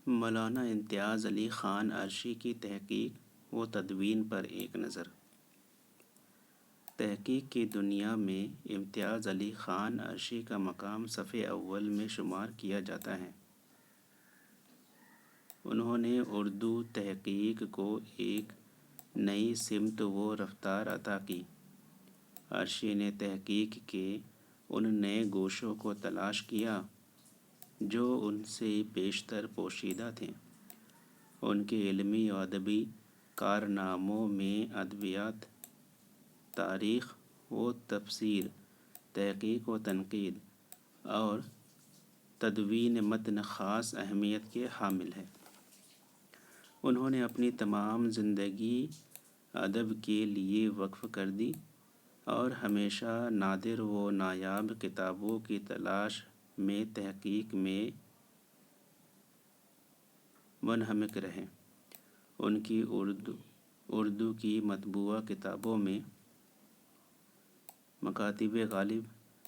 مولانا امتیاز علی خان عرشی کی تحقیق و تدوین پر ایک نظر۔ تحقیق کی دنیا میں امتیاز علی خان عرشی کا مقام صف اول میں شمار کیا جاتا ہے۔ انہوں نے اردو تحقیق کو ایک نئی سمت و رفتار عطا کی۔ عرشی نے تحقیق کے ان نئے گوشوں کو تلاش کیا جو ان سے بیشتر پوشیدہ تھے۔ ان کے علمی و ادبی کارناموں میں ادبیات، تاریخ و تفسیر، تحقیق و تنقید اور تدوین متن خاص اہمیت کے حامل ہیں۔ انہوں نے اپنی تمام زندگی ادب کے لیے وقف کر دی اور ہمیشہ نادر و نایاب کتابوں کی تلاش میں تحقیق میں منہمک رہے۔ ان کی اردو کی مطبوعہ کتابوں میں مکاتب غالب،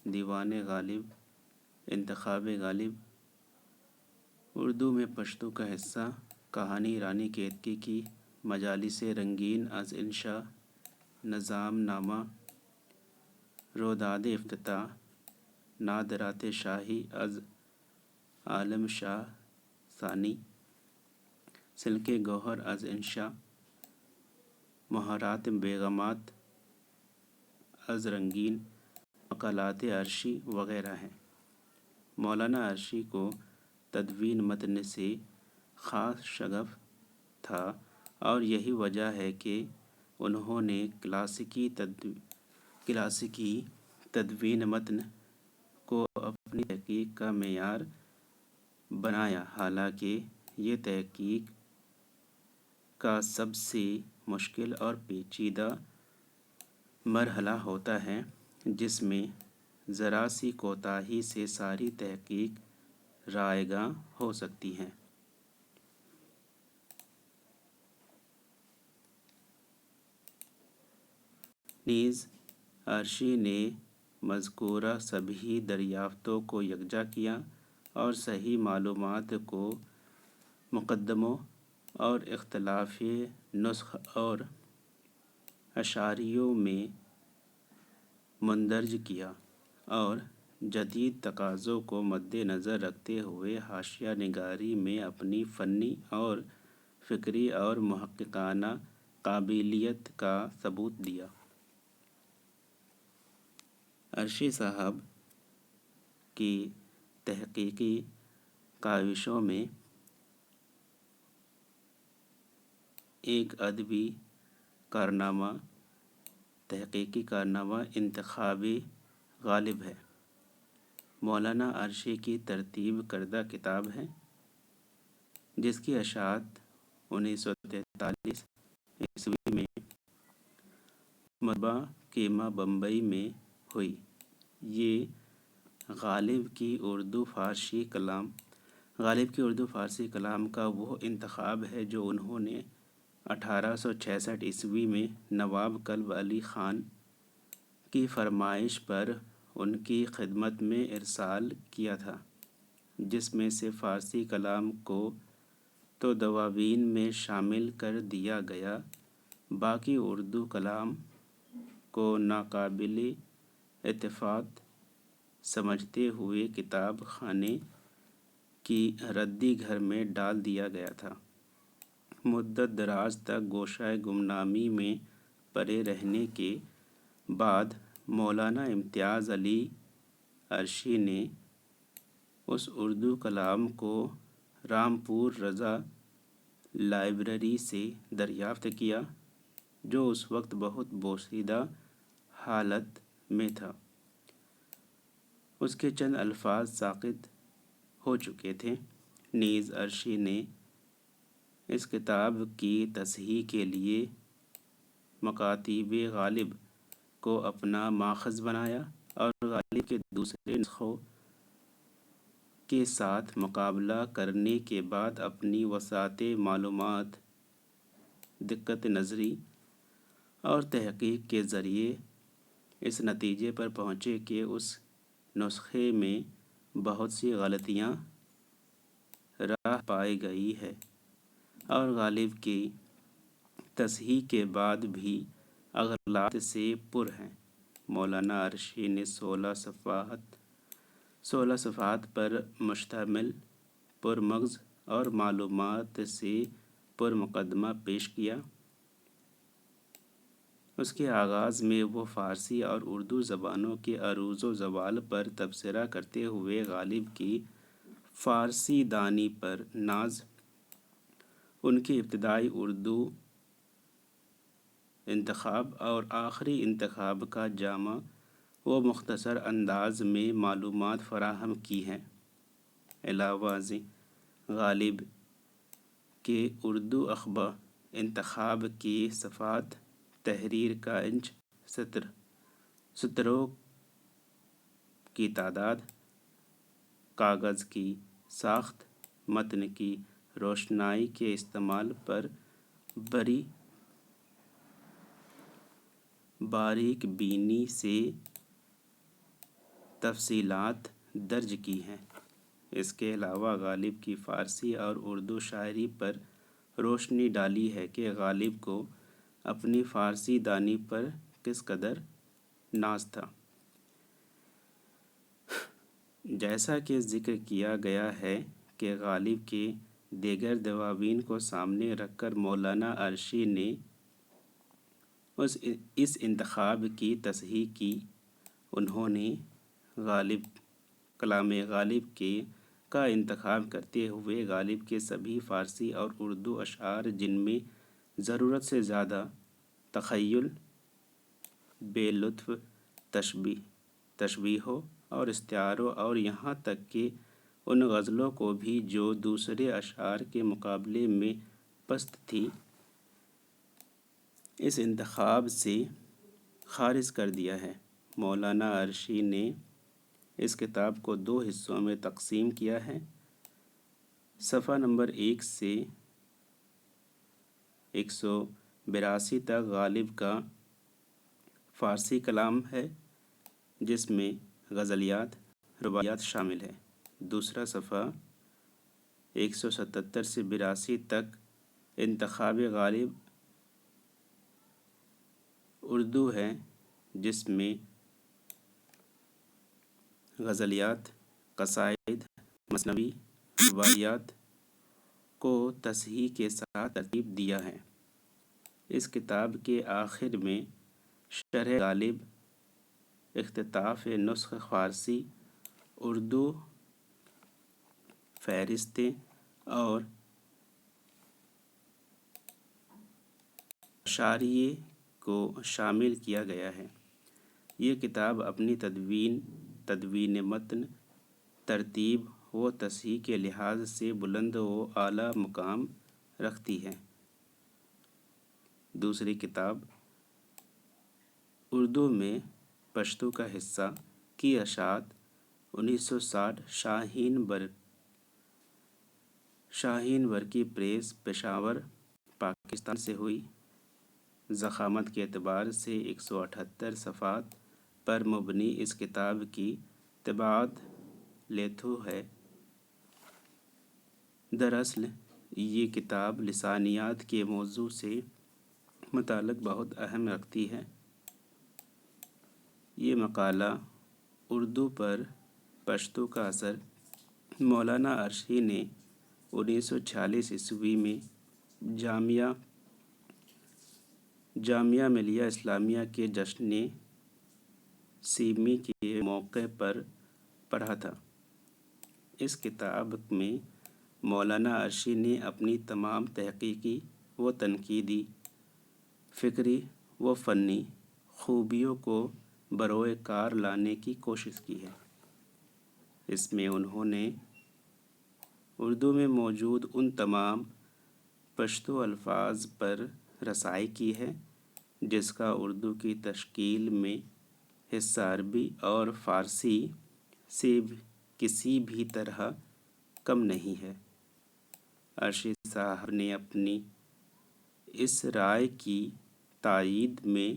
دیوان غالب، انتخاب غالب، اردو میں پشتو کا حصہ، کہانی رانی کیتکی کی، مجالس رنگین از انشا، نظام نامہ، روداد افتتاح، نادرات شاہی از عالم شاہ ثانی، سلک گوہر از انشا، مہارات بیگمات از رنگین، مقالات عرشی وغیرہ ہیں۔ مولانا عرشی کو تدوین متن سے خاص شغف تھا اور یہی وجہ ہے کہ انہوں نے کلاسیکی تدوین متن کو اپنی تحقیق کا معیار بنایا، حالانکہ یہ تحقیق کا سب سے مشکل اور پیچیدہ مرحلہ ہوتا ہے جس میں ذرا سی کوتاہی سے ساری تحقیق رائیگاں ہو سکتی ہے۔ نیز عرشی نے مذکورہ سبھی دریافتوں کو یکجا کیا اور صحیح معلومات کو مقدموں اور اختلافی نسخ اور اشاریوں میں مندرج کیا، اور جدید تقاضوں کو مد نظر رکھتے ہوئے حاشیہ نگاری میں اپنی فنی اور فکری اور محققانہ قابلیت کا ثبوت دیا۔ عرشی صاحب کی تحقیقی کاوشوں میں ایک ادبی تحقیقی کارنامہ انتخاب غالب ہے۔ مولانا عرشی کی ترتیب کردہ کتاب ہے جس کی اشاعت 1943 عیسوی میں مطبعہ کیما بمبئی میں ہوئی۔ یہ غالب کی اردو فارسی کلام کا وہ انتخاب ہے جو انہوں نے 1866 عیسوی میں نواب کلب علی خان کی فرمائش پر ان کی خدمت میں ارسال کیا تھا، جس میں سے فارسی کلام کو تو دواوین میں شامل کر دیا گیا، باقی اردو کلام کو ناقابل اتفاق سمجھتے ہوئے کتاب خانے کی ردی گھر میں ڈال دیا گیا تھا۔ مدت دراز تک گوشۂ گمنامی میں پڑے رہنے کے بعد مولانا امتیاز علی عرشی نے اس اردو کلام کو رامپور رضا لائبریری سے دریافت کیا جو اس وقت بہت بوسیدہ حالت میں تھا۔ اس کے چند الفاظ ساقط ہو چکے تھے۔ نیز عرشی نے اس کتاب کی تصحیح کے لیے مکاتیب غالب کو اپنا ماخذ بنایا اور غالب کے دوسرے نسخوں کے ساتھ مقابلہ کرنے کے بعد اپنی وسعت معلومات، دقت نظری اور تحقیق کے ذریعے اس نتیجے پر پہنچے کہ اس نسخے میں بہت سی غلطیاں راہ پائی گئی ہے اور غالب کی تصحیح کے بعد بھی اغلاط سے پر ہیں۔ مولانا عرشی نے 16 صفحات پر مشتمل پرمغز اور معلومات سے پر مقدمہ پیش کیا۔ اس کے آغاز میں وہ فارسی اور اردو زبانوں کے عروج و زوال پر تبصرہ کرتے ہوئے غالب کی فارسی دانی پر ناز، ان کے ابتدائی اردو انتخاب اور آخری انتخاب کا جامع و مختصر انداز میں معلومات فراہم کی ہیں۔ علاوہ ازیں غالب کے اردو اخبار انتخاب کی صفحات، تحریر کا انچ، سطروں کی تعداد، کاغذ کی ساخت، متن کی روشنائی کے استعمال پر بڑی باریک بینی سے تفصیلات درج کی ہیں۔ اس کے علاوہ غالب کی فارسی اور اردو شاعری پر روشنی ڈالی ہے کہ غالب کو اپنی فارسی دانی پر کس قدر ناز تھا۔ جیسا کہ ذکر کیا گیا ہے کہ غالب کے دیگر دواوین کو سامنے رکھ کر مولانا عرشی نے اس انتخاب کی تصحیح کی۔ انہوں نے کلام غالب کا انتخاب کرتے ہوئے غالب کے سبھی فارسی اور اردو اشعار، جن میں ضرورت سے زیادہ تخیل، بے لطف تشبیہوں اور استعاروں، اور یہاں تک کہ ان غزلوں کو بھی جو دوسرے اشعار کے مقابلے میں پست تھیں، اس انتخاب سے خارج کر دیا ہے۔ مولانا عرشی نے اس کتاب کو 2 حصوں میں تقسیم کیا ہے۔ صفحہ نمبر 1 سے 182 تک غالب کا فارسی کلام ہے، جس میں غزلیات، رباعیات شامل ہیں۔ دوسرا صفحہ 177 سے 82 تک انتخاب غالب اردو ہے، جس میں غزلیات، قصائد، مثنوی، رباعیات کو تصحیح کے ساتھ ترتیب دیا ہے۔ اس کتاب کے آخر میں شرح غالب، اختطاف نسخ فارسی اردو فہرستیں اور اشعریے کو شامل کیا گیا ہے۔ یہ کتاب اپنی تدوین متن، ترتیب و تصحیح کے لحاظ سے بلند و اعلیٰ مقام رکھتی ہے۔ دوسری کتاب اردو میں پشتو کا حصہ کی اشاعت 1960 شاہین برقی پریس، پشاور، پاکستان سے ہوئی۔ ضخامت کے اعتبار سے 178 صفحات پر مبنی اس کتاب کی طباعت لیتھو ہے۔ دراصل یہ کتاب لسانیات کے موضوع سے متعلق بہت اہم رکھتی ہے۔ یہ مقالہ اردو پر پشتو کا اثر مولانا عرشی نے 1946 میں جامعہ ملیہ اسلامیہ کے جشن سیمی کے موقع پر پڑھا تھا۔ اس کتاب میں مولانا عرشی نے اپنی تمام تحقیقی و تنقیدی، فکری و فنی خوبیوں کو بروئے کار لانے کی کوشش کی ہے۔ اس میں انہوں نے اردو میں موجود ان تمام پشتو الفاظ پر رسائی کی ہے جس کا اردو کی تشکیل میں حصہ عربی اور فارسی سے کسی بھی طرح کم نہیں ہے۔ عرشی صاحب نے اپنی اس رائے کی تائید میں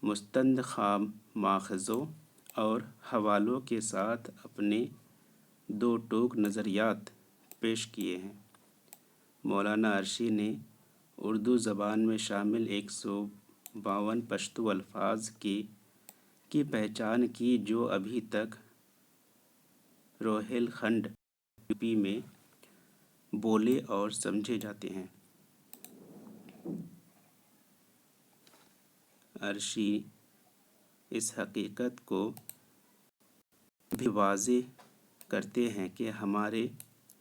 مستند خام ماخذوں اور حوالوں کے ساتھ اپنے 2 ٹوک نظریات پیش کیے ہیں۔ مولانا عرشی نے اردو زبان میں شامل 152 پشتو الفاظ کی پہچان کی جو ابھی تک روہیل کھنڈ یو پی میں بولے اور سمجھے جاتے ہیں۔ عرشی اس حقیقت کو بھی واضح کرتے ہیں کہ ہمارے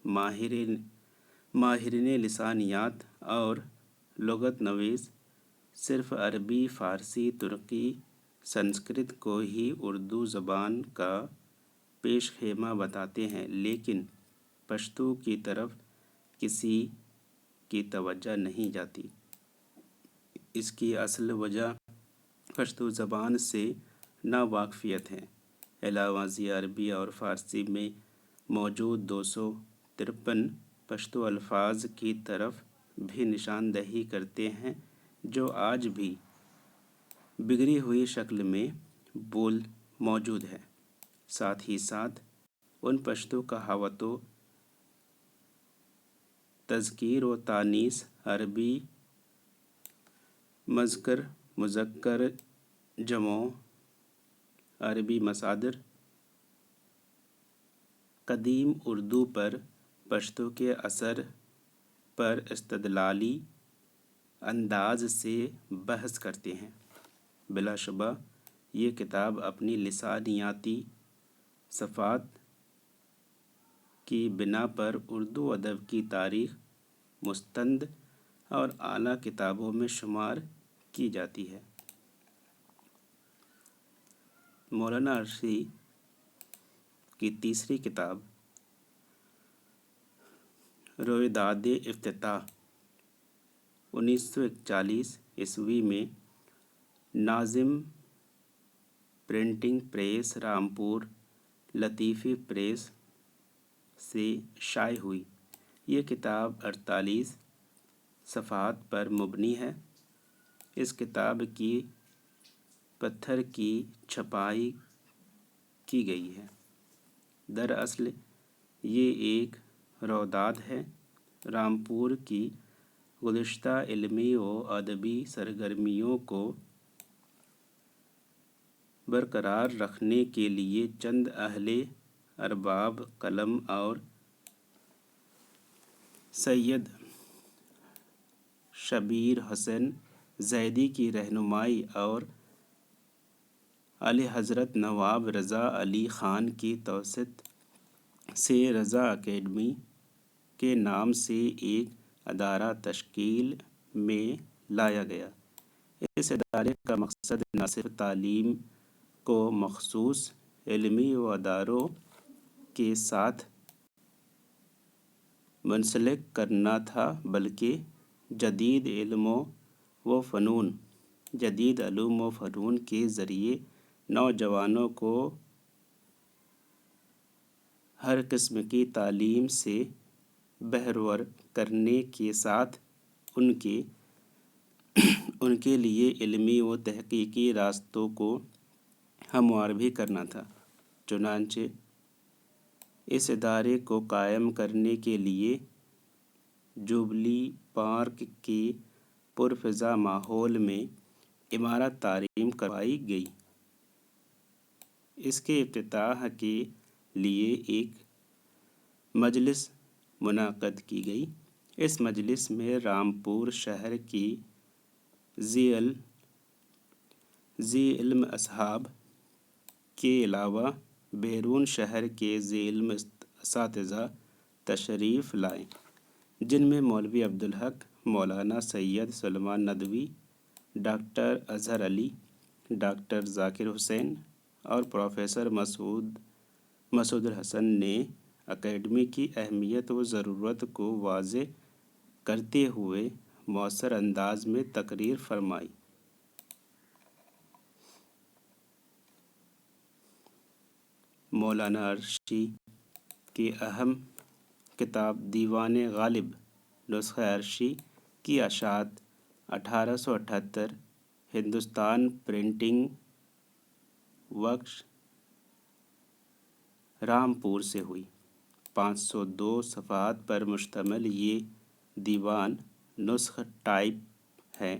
ماہرین لسانیات اور لغت نویس صرف عربی، فارسی، ترکی، سنسکرت کو ہی اردو زبان کا پیش خیمہ بتاتے ہیں، لیکن پشتو کی طرف کسی کی توجہ نہیں جاتی۔ اس کی اصل وجہ پشتو زبان سے ناواقفیت ہے۔ علاوہ ازیں عربی اور فارسی میں موجود 253 پشتو الفاظ کی طرف بھی نشاندہی کرتے ہیں جو آج بھی بگڑی ہوئی شکل میں موجود ہے۔ ساتھ ہی ساتھ ان پشتو کہاوتوں، تذکیر و تانیث، عربی مذکر، مذکر، جمع، عربی مصادر، قدیم اردو پر پشتو کے اثر پر استدلالی انداز سے بحث کرتے ہیں۔ بلا شبہ یہ کتاب اپنی لسانیاتی صفات کی بنا پر اردو ادب کی تاریخ مستند اور اعلیٰ کتابوں میں شمار کی جاتی ہے۔ مولانا عرشی کی تیسری کتاب رویداد افتتاح 1941 میں ناظم پرنٹنگ پریس رامپور لطیفی پریس سے شائع ہوئی۔ یہ کتاب 48 صفحات پر مبنی ہے۔ اس کتاب کی پتھر کی چھپائی کی گئی ہے۔ دراصل یہ ایک رویداد ہے۔ رامپور کی گزشتہ علمی و ادبی سرگرمیوں کو برقرار رکھنے کے لیے چند اہل ارباب قلم اور سید شبیر حسین زیدی کی رہنمائی اور اعلیحضرت نواب رضا علی خان کی توسط سے رضا اکیڈمی کے نام سے ایک ادارہ تشکیل میں لایا گیا۔ اس ادارے کا مقصد نہ صرف تعلیم کو مخصوص علمی اداروں کے ساتھ منسلک کرنا تھا بلکہ جدید علوم و فنون کے ذریعے نوجوانوں کو ہر قسم کی تعلیم سے بہرور کرنے کے ساتھ ان کے لیے علمی و تحقیقی راستوں کو ہموار بھی کرنا تھا۔ چنانچہ اس ادارے کو قائم کرنے کے لیے جوبلی پارک کے پرفضا ماحول میں عمارت تعمیر کروائی گئی۔ اس کے افتتاح کے لیے ایک مجلس منعقد کی گئی۔ اس مجلس میں رامپور شہر کے ذی علم اصحاب کے علاوہ بیرون شہر کے ذی علم اساتذہ تشریف لائے، جن میں مولوی عبدالحق، مولانا سید سلیمان ندوی، ڈاکٹر اظہر علی، ڈاکٹر ذاکر حسین اور پروفیسر مسعود الحسن نے اکیڈمی کی اہمیت و ضرورت کو واضح کرتے ہوئے مؤثر انداز میں تقریر فرمائی۔ مولانا عرشی کی اہم کتاب دیوان غالب نسخہ عرشی کی اشاعت 1878 ہندوستان پرنٹنگ ورکس رامپور سے ہوئی۔ 502 صفحات پر مشتمل یہ دیوان نسخ ٹائپ ہے۔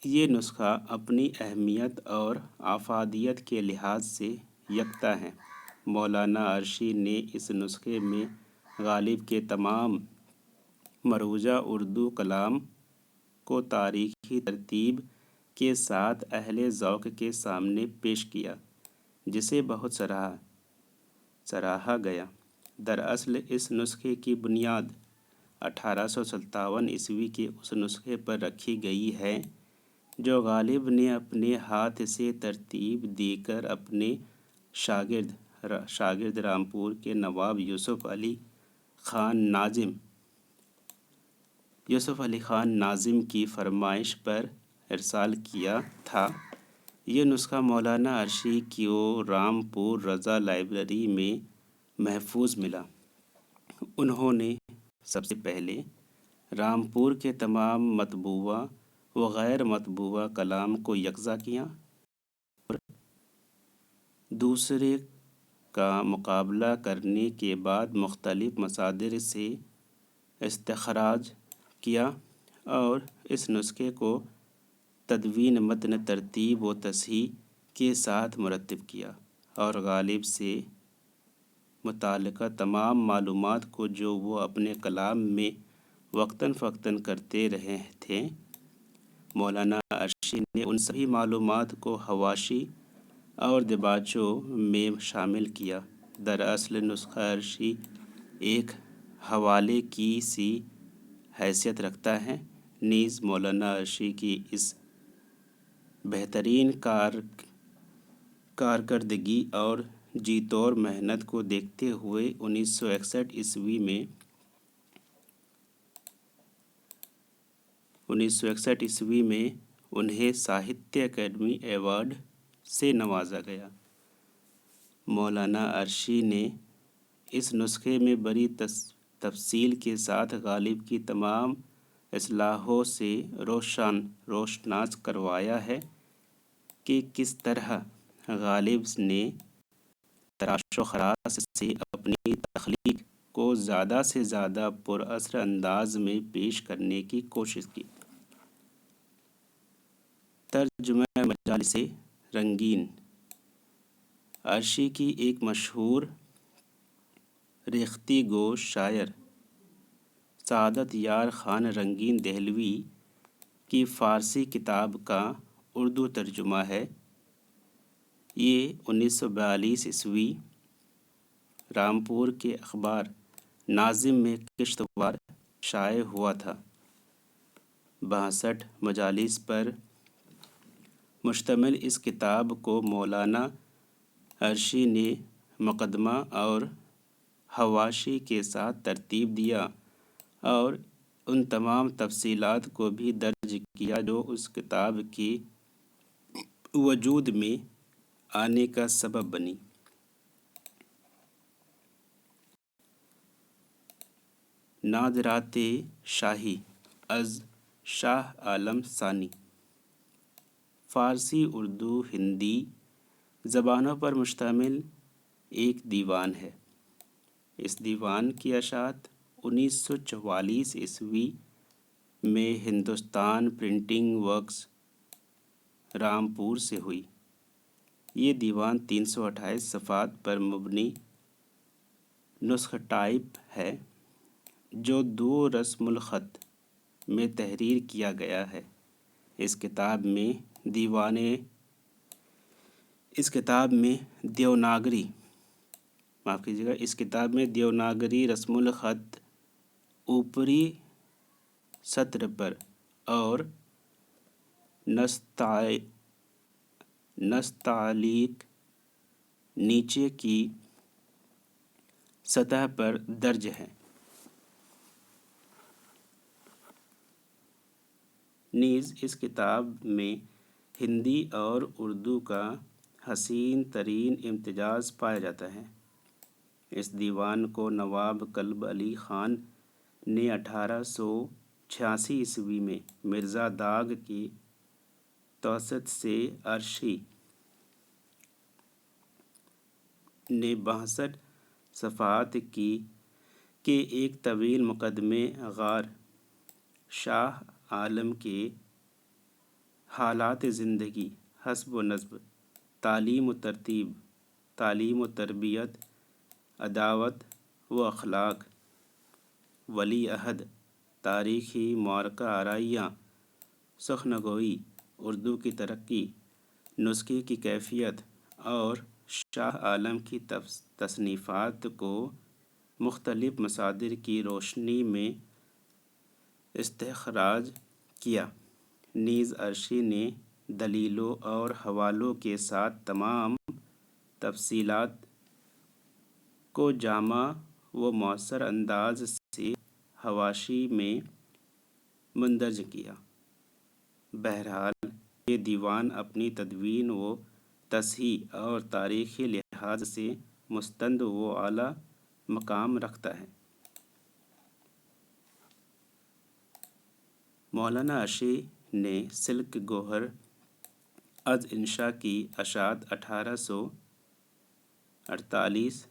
یہ نسخہ اپنی اہمیت اور افادیت کے لحاظ سے یکتا ہے۔ مولانا عرشی نے اس نسخے میں غالب کے تمام مروجہ اردو کلام کو تاریخی ترتیب کے ساتھ اہل ذوق کے سامنے پیش کیا، جسے بہت سراہا گیا۔ دراصل اس نسخے کی بنیاد 1857 کے اس نسخے پر رکھی گئی ہے جو غالب نے اپنے ہاتھ سے ترتیب دے کر اپنے شاگرد رامپور کے نواب یوسف علی خان ناظم کی فرمائش پر ارسال کیا تھا۔ یہ نسخہ مولانا عرشی کو رامپور رضا لائبریری میں محفوظ ملا۔ انہوں نے سب سے پہلے رامپور کے تمام مطبوعہ و غیر مطبوعہ کلام کو یکجا کیا اور دوسرے کا مقابلہ کرنے کے بعد مختلف مصادر سے استخراج کیا اور اس نسخے کو تدوین متن ترتیب و تصحیح کے ساتھ مرتب کیا، اور غالب سے متعلقہ تمام معلومات کو جو وہ اپنے کلام میں وقتاً فوقتاً کرتے رہے تھے، مولانا عرشی نے ان سبھی معلومات کو حواشی اور دیباچوں میں شامل کیا۔ دراصل نسخہ عرشی ایک حوالے کی سی حیثیت رکھتا ہے، نیز مولانا عرشی کی اس بہترین کارکردگی اور جی توڑ محنت کو دیکھتے ہوئے 1961 میں انہیں ساہتیہ اکیڈمی ایوارڈ سے نوازا گیا۔ مولانا عرشی نے اس نسخے میں بڑی تفصیل کے ساتھ غالب کی تمام اصطلاحوں سے روشناس کروایا ہے کہ کس طرح غالب نے تراش و خراش سے اپنی تخلیق کو زیادہ سے زیادہ پر اثر انداز میں پیش کرنے کی کوشش کی۔ ترجمہ مجالس رنگین عرشی کی ایک مشہور ریختہ گو شاعر سعادت یار خان رنگین دہلوی کی فارسی کتاب کا اردو ترجمہ ہے۔ یہ 1942 رامپور کے اخبار ناظم میں کشتواڑ شائع ہوا تھا۔ 62 مجالس پر مشتمل اس کتاب کو مولانا عرشی نے مقدمہ اور حواشی کے ساتھ ترتیب دیا اور ان تمام تفصیلات کو بھی درج کیا جو اس کتاب کے وجود میں آنے کا سبب بنی۔ نادراتِ شاہی از شاہ عالم ثانی فارسی، اردو، ہندی زبانوں پر مشتمل ایک دیوان ہے۔ اس دیوان کی اشاعت 1944 میں ہندوستان پرنٹنگ ورکس رامپور سے ہوئی۔ یہ دیوان 328 صفحات پر مبنی نسخ ٹائپ ہے جو 2 رسم الخط میں تحریر کیا گیا ہے۔ اس کتاب میں دیوناگری رسم الخط اوپری سطر پر اور نستعلیق نیچے کی سطح پر درج ہے۔ نیز اس کتاب میں ہندی اور اردو کا حسین ترین امتزاج پایا جاتا ہے۔ اس دیوان کو نواب کلب علی خان نے 1886 میں مرزا داغ کی توسط سے عرشی نے 62 صفحات کے ایک طویل مقدمے غار شاہ عالم کے حالات زندگی، حسب و نسب، تعلیم و ترتیب، تعلیم و تربیت، عداوت و اخلاق، ولی عہد، تاریخی معرکہ آرائیاں، سخنگوئی، اردو کی ترقی، نسخے کی کیفیت اور شاہ عالم کی تصنیفات کو مختلف مصادر کی روشنی میں استخراج کیا۔ نیز عرشی نے دلیلوں اور حوالوں کے ساتھ تمام تفصیلات کو جامع و مؤثر انداز سے حواشی میں مندرج کیا۔ بہرحال یہ دیوان اپنی تدوین و تصحیح اور تاریخی لحاظ سے مستند و اعلیٰ مقام رکھتا ہے۔ مولانا عرشی نے سلک گوہر از انشا کی اشاعت 1848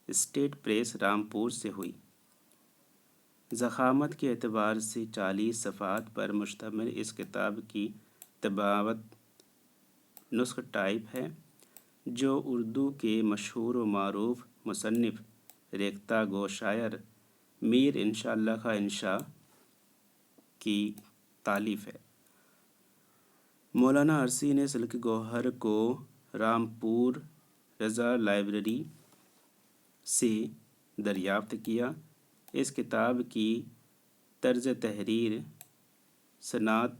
اسٹیٹ پریس رامپور سے ہوئی۔ ضخامت کے اعتبار سے 40 صفحات پر مشتمل اس کتاب کی طباعت نسخ ٹائپ ہے، جو اردو کے مشہور و معروف مصنف ریختہ گو شاعر میر انشاء اللہ خاں انشا کی تالیف ہے۔ مولانا عرشی نے سلک گوہر کو رامپور رضا لائبریری سے دریافت کیا۔ اس کتاب کی طرز تحریر صنعت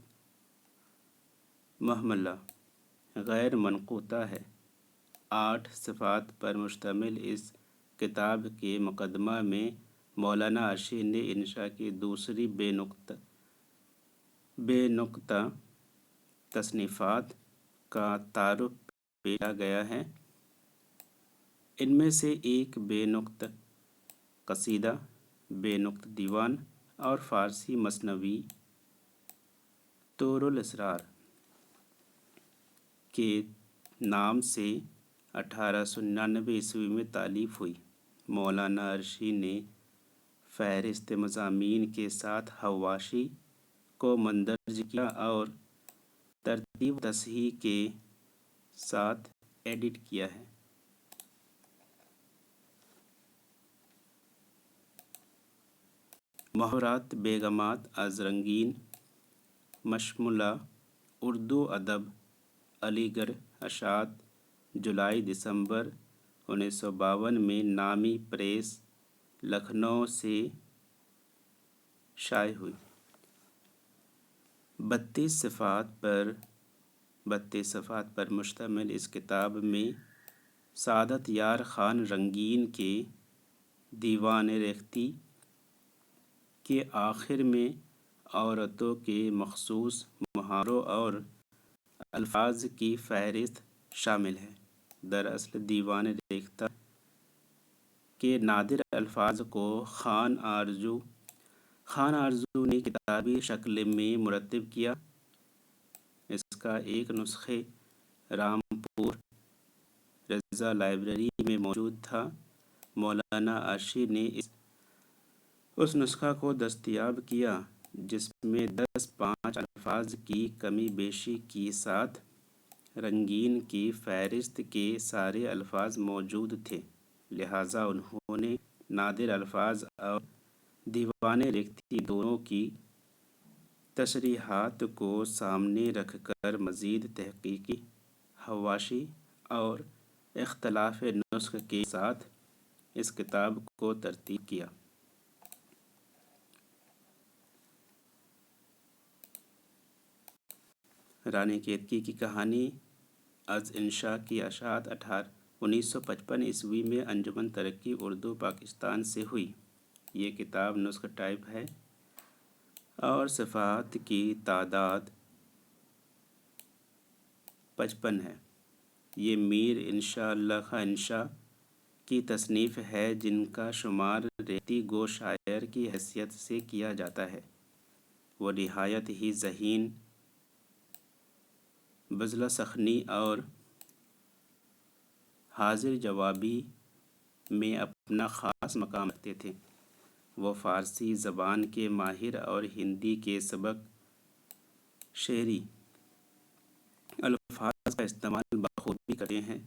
محملہ، غیر منقوطہ ہے۔ 8 صفحات پر مشتمل اس کتاب کے مقدمہ میں مولانا عرشی نے انشا کی دوسری بے نقطہ تصنیفات کا تعارف پیش کیا گیا ہے۔ ان میں سے ایک بے نقطہ قصیدہ، بے نقطہ دیوان اور فارسی مثنوی طور الاسرار کے نام سے 1899 عیسوی میں تالیف ہوئی۔ مولانا عرشی نے فہرست مضامین کے ساتھ حواشی کو مندرج کیا اور ترتیب و تصحیح کے ساتھ ایڈٹ کیا ہے۔ محاورات بیگمات از رنگین مشملہ اردو ادب، علی گڑھ اشاعت، جولائی دسمبر 1952 میں نامی پریس لکھنؤ سے شائع ہوئی۔ 32 صفحات پر مشتمل اس کتاب میں سعادت یار خان رنگین کے دیوان ریختی کے آخر میں عورتوں کے مخصوص محاوروں اور الفاظ کی فہرست شامل ہے۔ دراصل دیوان ریختہ کے نادر الفاظ کو خان آرزو نے کتابی شکل میں مرتب کیا۔ اس کا ایک نسخہ رامپور رضا لائبریری میں موجود تھا۔ مولانا عرشی نے اس نسخہ کو دستیاب کیا، جس میں 10-5 الفاظ کی کمی بیشی کے ساتھ رنگین کی فہرست کے سارے الفاظ موجود تھے، لہٰذا انہوں نے نادر الفاظ اور دیوان ریختی دونوں کی تصریحات کو سامنے رکھ کر مزید تحقیقی حواشی اور اختلاف نسخ کے ساتھ اس کتاب کو ترتیب کیا۔ رانی کیتکی کی کہانی از انشا کی اشاعت 1955 عیسوی میں انجمن ترقی اردو پاکستان سے ہوئی۔ یہ کتاب نسخ ٹائپ ہے اور صفحات کی تعداد 55 ہے۔ یہ میر انشاء اللہ خاں انشا کی تصنیف ہے، جن کا شمار ریختہ گو شاعر کی حیثیت سے کیا جاتا ہے۔ وہ نہایت ہی ذہین، بذلِ سخنی اور حاضر جوابی میں اپنا خاص مقام رکھتے تھے۔ وہ فارسی زبان کے ماہر اور ہندی کے سبق شعری الفاظ کا استعمال بخوبی کرتے ہیں۔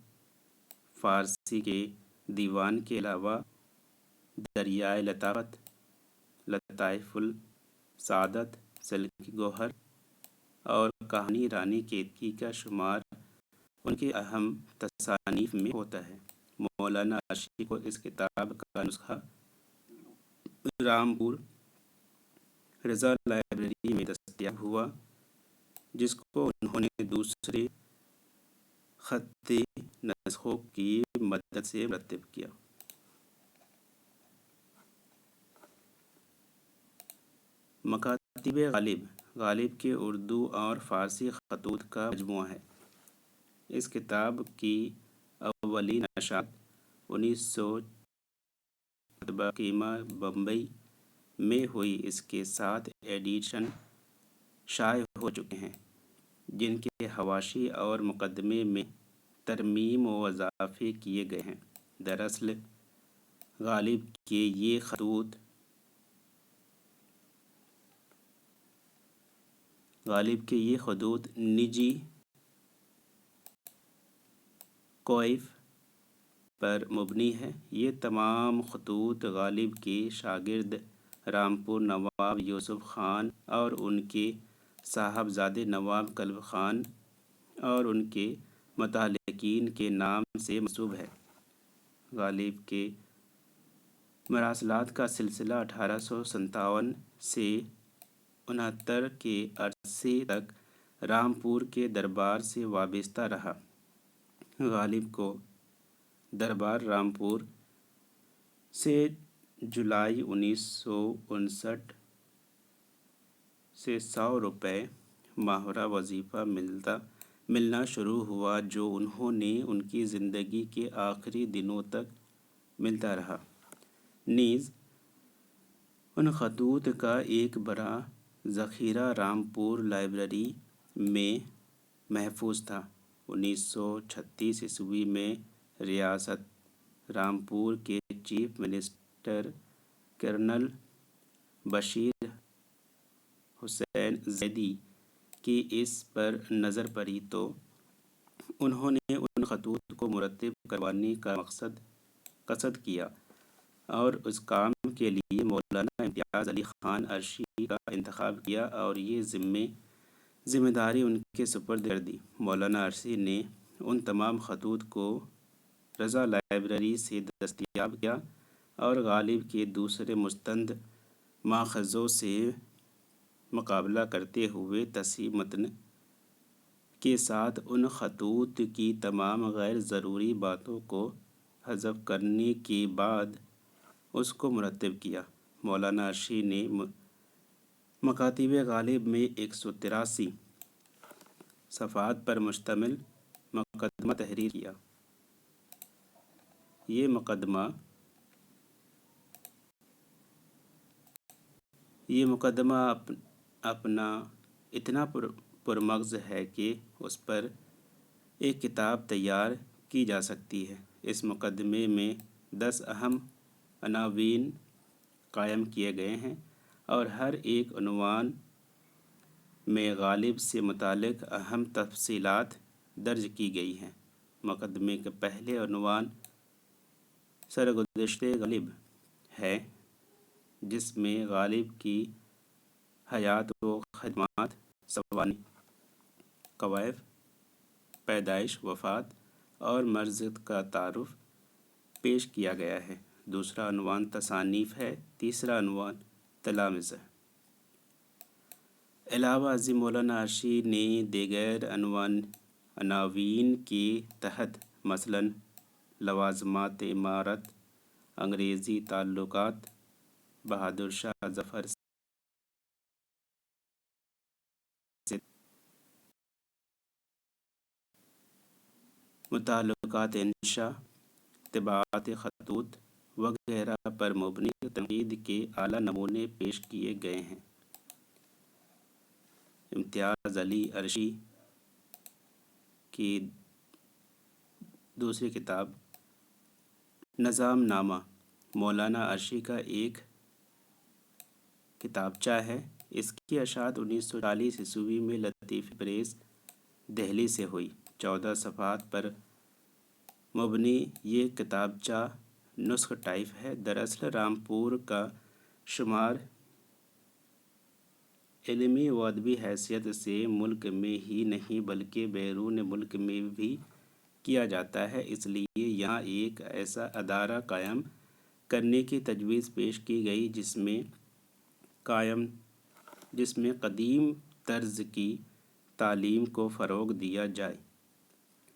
فارسی کے دیوان کے علاوہ دریائے لطافت، لطائف السعادت، سلک گوہر اور کہانی رانی کیتکی کا شمار ان کے اہم تصانیف میں ہوتا ہے۔ مولانا عرشی کو اس کتاب کا نسخہ رامپور رضا لائبریری میں دستیاب ہوا، جس کو انہوں نے دوسرے خطی نسخوں کی مدد سے مرتب کیا۔ مکاتیب غالب غالب کے اردو اور فارسی خطوط کا مجموعہ ہے۔ اس کتاب کی اولین نشریات 1900 قیمہ بمبئی میں ہوئی۔ اس کے 7 ایڈیشن شائع ہو چکے ہیں، جن کے حواشی اور مقدمے میں ترمیم و اضافے کیے گئے ہیں۔ دراصل غالب کے یہ خطوط نجی کویف پر مبنی ہے۔ یہ تمام خطوط غالب کے شاگرد رامپور نواب یوسف خان اور ان کے صاحبزادے نواب کلب خان اور ان کے متعلقین کے نام سے منسوب ہے۔ غالب کے مراسلات کا سلسلہ 1857 سے 69 کے عرصے تک رامپور کے دربار سے وابستہ رہا۔ غالب کو دربار رامپور سے جولائی 1959 سے 100 روپے ماہانہ وظیفہ ملنا شروع ہوا، جو انہوں نے ان کی زندگی کے آخری دنوں تک ملتا رہا۔ نیز ان خطوط کا ایک بڑا ذخیرہ رامپور لائبریری میں محفوظ تھا۔ 1936 میں ریاست رامپور کے چیف منسٹر کرنل بشیر حسین زیدی کی اس پر نظر پڑی تو انہوں نے ان خطوط کو مرتب کروانے کا قصد کیا اور اس کام کے لیے مولانا امتیاز علی خان عرشی کا انتخاب کیا اور یہ ذمہ داری ان کے سپرد کر دی۔ مولانا عرشی نے ان تمام خطوط کو رضا لائبریری سے دستیاب کیا اور غالب کے دوسرے مستند ماخذوں سے مقابلہ کرتے ہوئے تصحیح متن کے ساتھ ان خطوط کی تمام غیر ضروری باتوں کو حذف کرنے کے بعد اس کو مرتب کیا۔ مولانا عرشی نے مکاتیب غالب میں 183 صفحات پر مشتمل مقدمہ تحریر کیا۔ یہ مقدمہ اپنا اتنا پرمغز ہے کہ اس پر ایک کتاب تیار کی جا سکتی ہے۔ اس مقدمے میں 10 اہم عناوین قائم کیے گئے ہیں اور ہر ایک عنوان میں غالب سے متعلق اہم تفصیلات درج کی گئی ہیں۔ مقدمے کا پہلا عنوان سرگزشتِ غالب ہے، جس میں غالب کی حیات و خدمات، سوانح، کویف، پیدائش، وفات اور مرض کا تعارف پیش کیا گیا ہے۔ دوسرا عنوان تصانیف ہے۔ تیسرا عنوان تلامذہ۔ علاوہ ازیں مولانا عرشی نے دیگر عناوین کے تحت مثلاً لوازمات امارت، انگریزی تعلقات، بہادر شاہ ظفر سے متعلقات، انشاء، طباعت خطوط وغیرہ پر مبنی تنقید کے اعلیٰ نمونے پیش کیے گئے ہیں۔ امتیاز علی عرشی کی دوسری کتاب نظام نامہ مولانا عرشی کا ایک کتابچہ ہے۔ اس کی اشاعت 1940 میں لطیفی پریس دہلی سے ہوئی۔ 14 صفحات پر مبنی یہ کتابچہ نسخ ٹائپ ہے۔ دراصل رامپور کا شمار علمی و ادبی حیثیت سے ملک میں ہی نہیں بلکہ بیرون ملک میں بھی کیا جاتا ہے، اس لیے یہاں ایک ایسا ادارہ قائم کرنے کی تجویز پیش کی گئی جس میں قدیم طرز کی تعلیم کو فروغ دیا جائے۔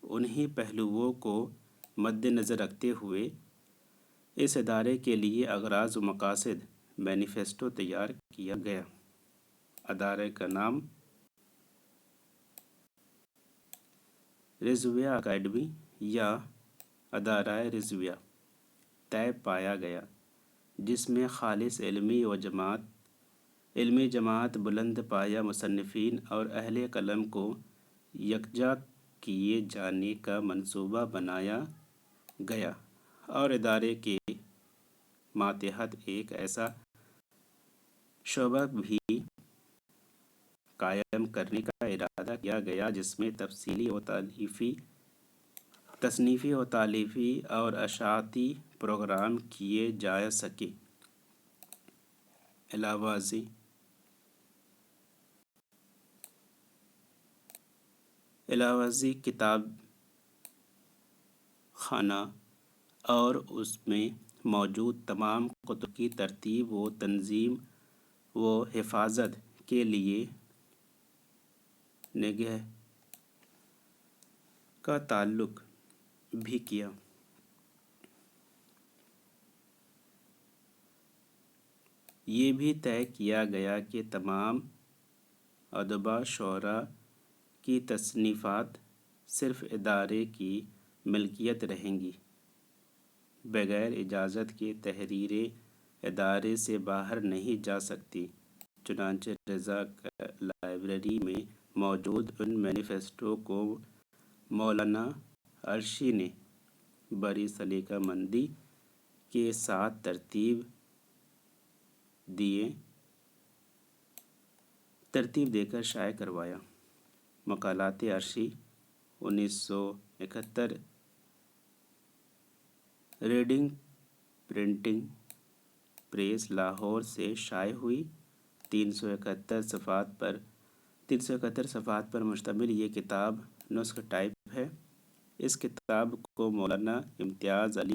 انہی پہلوؤں کو مد نظر رکھتے ہوئے اس ادارے کے لیے اغراض و مقاصد مینیفیسٹو تیار کیا گیا۔ ادارے کا نام رضویہ اکیڈمی یا ادارہ رضویہ طے پایا گیا، جس میں خالص علمی جماعت، بلند پایہ مصنفین اور اہل قلم کو یکجا کیے جانے کا منصوبہ بنایا گیا اور ادارے کے ماتحت ایک ایسا شعبہ بھی قائم کرنے کا ارادہ کیا گیا جس میں تصنیفی و تالیفی اور اشاعتی پروگرام کیے جا سکیں۔ علاوہ ازیں کتاب خانہ اور اس میں موجود تمام کتب کی ترتیب و تنظیم و حفاظت کے لیے نگہ کا تعلق بھی کیا۔ یہ بھی طے کیا گیا کہ تمام ادبا شعراء کی تصنیفات صرف ادارے کی ملکیت رہیں گی، بغیر اجازت کے تحریریں ادارے سے باہر نہیں جا سکتیں۔ چنانچہ رضا لائبریری میں موجود ان مینیفیسٹو کو مولانا عرشی نے بڑی سلیقہ مندی کے ساتھ ترتیب دے کر شائع کروایا۔ مقالات Arshi 1971 reading printing press Lahore سے شائع ہوئی۔ 371 صفحات پر مشتمل یہ کتاب نسخ ٹائپ ہے۔ اس کتاب کو مولانا امتیاز علی